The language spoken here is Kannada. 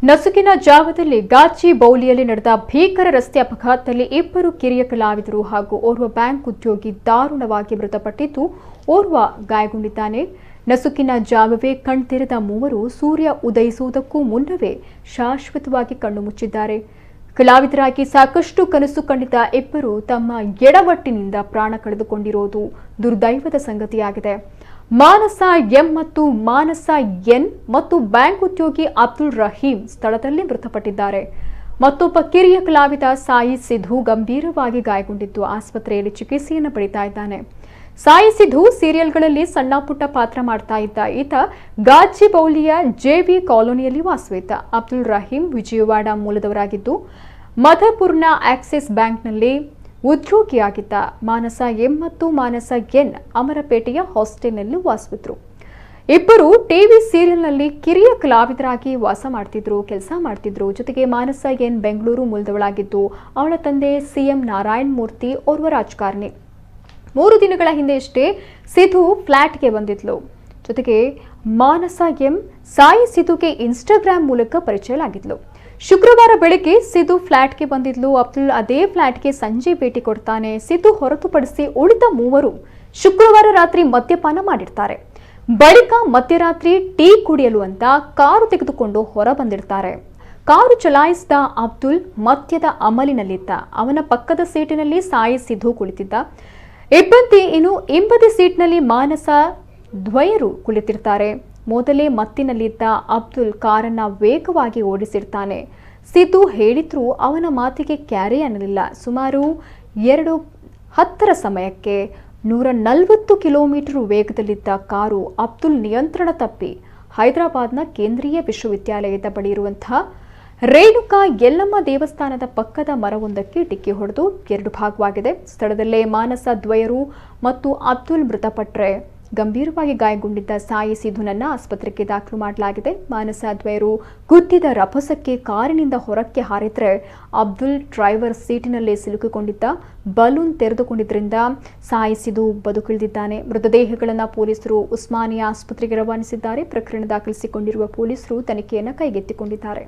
ನಸುಕಿನ ಜಾವದಲ್ಲಿ ಗಾಚಿ ಬೌಲಿಯಲ್ಲಿ ನಡೆದ ಭೀಕರ ರಸ್ತೆ ಅಪಘಾತದಲ್ಲಿ ಇಬ್ಬರು ಕಿರಿಯ ಕಲಾವಿದರು ಹಾಗೂ ಓರ್ವ ಬ್ಯಾಂಕ್ ಉದ್ಯೋಗಿ ದಾರುಣವಾಗಿ ಮೃತಪಟ್ಟಿದ್ದು ಓರ್ವ ಗಾಯಗೊಂಡಿದ್ದಾನೆ. ನಸುಕಿನ ಜಾವವೇ ಕಣ್ತೆರೆದ ಮೂವರು ಸೂರ್ಯ ಉದಯಿಸುವುದಕ್ಕೂ ಮುನ್ನವೇ ಶಾಶ್ವತವಾಗಿ ಕಣ್ಣು ಮುಚ್ಚಿದ್ದಾರೆ. ಕಲಾವಿದರಾಗಿ ಸಾಕಷ್ಟು ಕನಸು ಕಂಡಿದ್ದ ಇಬ್ಬರು ತಮ್ಮ ಎಡವಟ್ಟಿನಿಂದ ಪ್ರಾಣ ಕಳೆದುಕೊಂಡಿರುವುದು ದುರ್ದೈವದ ಸಂಗತಿಯಾಗಿದೆ. ಮಾನಸ ಎಂ ಮತ್ತು ಮಾನಸ ಎನ್ ಮತ್ತು ಬ್ಯಾಂಕ್ ಉದ್ಯೋಗಿ ಅಬ್ದುಲ್ ರಹೀಂ ಸ್ಥಳದಲ್ಲಿ ಮೃತಪಟ್ಟಿದ್ದಾರೆ. ಮತ್ತೊಬ್ಬ ಕಿರಿಯ ಕಲಾವಿದ ಸಾಯಿ ಸಿಧು ಗಂಭೀರವಾಗಿ ಗಾಯಗೊಂಡಿದ್ದು ಆಸ್ಪತ್ರೆಯಲ್ಲಿ ಚಿಕಿತ್ಸೆಯನ್ನು ಪಡೆಯುತ್ತಾ ಇದ್ದಾನೆ. ಸಾಯಿ ಸಿಧು ಸೀರಿಯಲ್ಗಳಲ್ಲಿ ಸಣ್ಣ ಪುಟ್ಟ ಪಾತ್ರ ಮಾಡ್ತಾ ಇದ್ದ ಈತ ಗಾಚಿಬೌಲಿಯ ಜೆಬಿ ಕಾಲೋನಿಯಲ್ಲಿ ವಾಸವಿದ್ದ. ಅಬ್ದುಲ್ ರಹೀಂ ವಿಜಯವಾಡ ಮೂಲದವರಾಗಿದ್ದು ಮಧಪುರ್ನ ಆಕ್ಸಿಸ್ ಬ್ಯಾಂಕ್ನಲ್ಲಿ ಉದ್ಯೋಗಿಯಾಗಿದ್ದ. ಮಾನಸ ಎಂ ಮತ್ತು ಮಾನಸ ಎನ್ ಅಮರಪೇಟೆಯ ಹಾಸ್ಟೆಲ್ನಲ್ಲಿ ವಾಸವಿದ್ರು. ಇಬ್ಬರು ಟಿವಿ ಸೀರಿಯಲ್ನಲ್ಲಿ ಕಿರಿಯ ಕಲಾವಿದರಾಗಿ ಕೆಲಸ ಮಾಡ್ತಿದ್ರು. ಜೊತೆಗೆ ಮಾನಸ ಎನ್ ಬೆಂಗಳೂರು ಮೂಲದವಳಾಗಿದ್ದು ಅವಳ ತಂದೆ ಸಿಎಂ ನಾರಾಯಣ ಮೂರ್ತಿ ಓರ್ವ ರಾಜಕಾರಣಿ. 3 ದಿನಗಳ ಹಿಂದೆಯಷ್ಟೇ ಸಿಧು ಫ್ಲಾಟ್ಗೆ ಬಂದಿದ್ಲು. ಜೊತೆಗೆ ಮಾನಸ ಎಂ ಸಾಯಿ ಸಿಧುಗೆ ಇನ್ಸ್ಟಾಗ್ರಾಮ್ ಮೂಲಕ ಪರಿಚಯಲಾಗಿದ್ಲು. ಶುಕ್ರವಾರ ಬೆಳಗ್ಗೆ ಸಿಧು ಫ್ಲಾಟ್ಗೆ ಬಂದಿದ್ಲು. ಅಬ್ದುಲ್ ಅದೇ ಫ್ಲಾಟ್ಗೆ ಸಂಜೆ ಭೇಟಿ ಕೊಡ್ತಾನೆ. ಸಿಧು ಹೊರತುಪಡಿಸಿ ಉಳಿದ ಮೂವರು ಶುಕ್ರವಾರ ರಾತ್ರಿ ಮದ್ಯಪಾನ ಮಾಡಿರ್ತಾರೆ. ಬಳಿಕ ಮಧ್ಯರಾತ್ರಿ ಟೀ ಕುಡಿಯಲು ಅಂತ ಕಾರು ತೆಗೆದುಕೊಂಡು ಹೊರ ಬಂದಿರ್ತಾರೆ. ಕಾರು ಚಲಾಯಿಸಿದ ಅಬ್ದುಲ್ ಮದ್ಯದ ಅಮಲಿನಲ್ಲಿದ್ದ. ಅವನ ಪಕ್ಕದ ಸೀಟಿನಲ್ಲಿ ಸಾಯಿ ಸಿಧು ಕುಳಿತಿದ್ದ. ಇನ್ನು ಹಿಂಬದಿ ಸೀಟ್ನಲ್ಲಿ ಮಾನಸ ದ್ವಯರು ಕುಳಿತಿರ್ತಾರೆ. ಮೊದಲೇ ಮತ್ತಿನಲ್ಲಿದ್ದ ಅಬ್ದುಲ್ ಕಾರನ್ನ ವೇಗವಾಗಿ ಓಡಿಸಿರ್ತಾನೆ. ಸಿಧು ಹೇಳಿದ್ರೂ ಅವನ ಮಾತಿಗೆ ಕ್ಯಾರೆ ಅನ್ನಲಿಲ್ಲ. ಸುಮಾರು 2:10 ಸಮಯಕ್ಕೆ 140 ಕಿಲೋಮೀಟರ್ ವೇಗದಲ್ಲಿದ್ದ ಕಾರು ಅಬ್ದುಲ್ ನಿಯಂತ್ರಣ ತಪ್ಪಿ ಹೈದರಾಬಾದ್ನ ಕೇಂದ್ರೀಯ ವಿಶ್ವವಿದ್ಯಾಲಯದ ಬಳಿ ಇರುವಂತಹ ರೇಣುಕಾ ಯಲ್ಲಮ್ಮ ದೇವಸ್ಥಾನದ ಪಕ್ಕದ ಮರವೊಂದಕ್ಕೆ ಡಿಕ್ಕಿ ಹೊಡೆದು 2 ಭಾಗವಾಗಿದೆ. ಸ್ಥಳದಲ್ಲೇ ಮಾನಸ ದ್ವಯರು ಮತ್ತು ಅಬ್ದುಲ್ ಮೃತಪಟ್ಟರೆ ಗಂಭೀರವಾಗಿ ಗಾಯಗೊಂಡಿದ್ದ ಸಾಯಿ ಸಿಧುನನ್ನ ಆಸ್ಪತ್ರೆಗೆ ದಾಖಲು ಮಾಡಲಾಗಿದೆ. ಮಾನಸ ದ್ವಯರು ಗುದ್ದಿದ ರಭಸಕ್ಕೆ ಕಾರಿನಿಂದ ಹೊರಕ್ಕೆ ಹಾರಿದ್ರೆ ಅಬ್ದುಲ್ ಡ್ರೈವರ್ ಸೀಟಿನಲ್ಲೇ ಸಿಲುಕಿಕೊಂಡಿದ್ದ. ಬಲೂನ್ ತೆರೆದುಕೊಂಡಿದ್ದರಿಂದ ಸಾಯಿ ಸಿಧು ಬದುಕುಳಿದಿದ್ದಾನೆ. ಮೃತದೇಹಗಳನ್ನು ಪೊಲೀಸರು ಉಸ್ಮಾನಿಯಾ ಆಸ್ಪತ್ರೆಗೆ ರವಾನಿಸಿದ್ದಾರೆ. ಪ್ರಕರಣ ದಾಖಲಿಸಿಕೊಂಡಿರುವ ಪೊಲೀಸರು ತನಿಖೆಯನ್ನು ಕೈಗೆತ್ತಿಕೊಂಡಿದ್ದಾರೆ.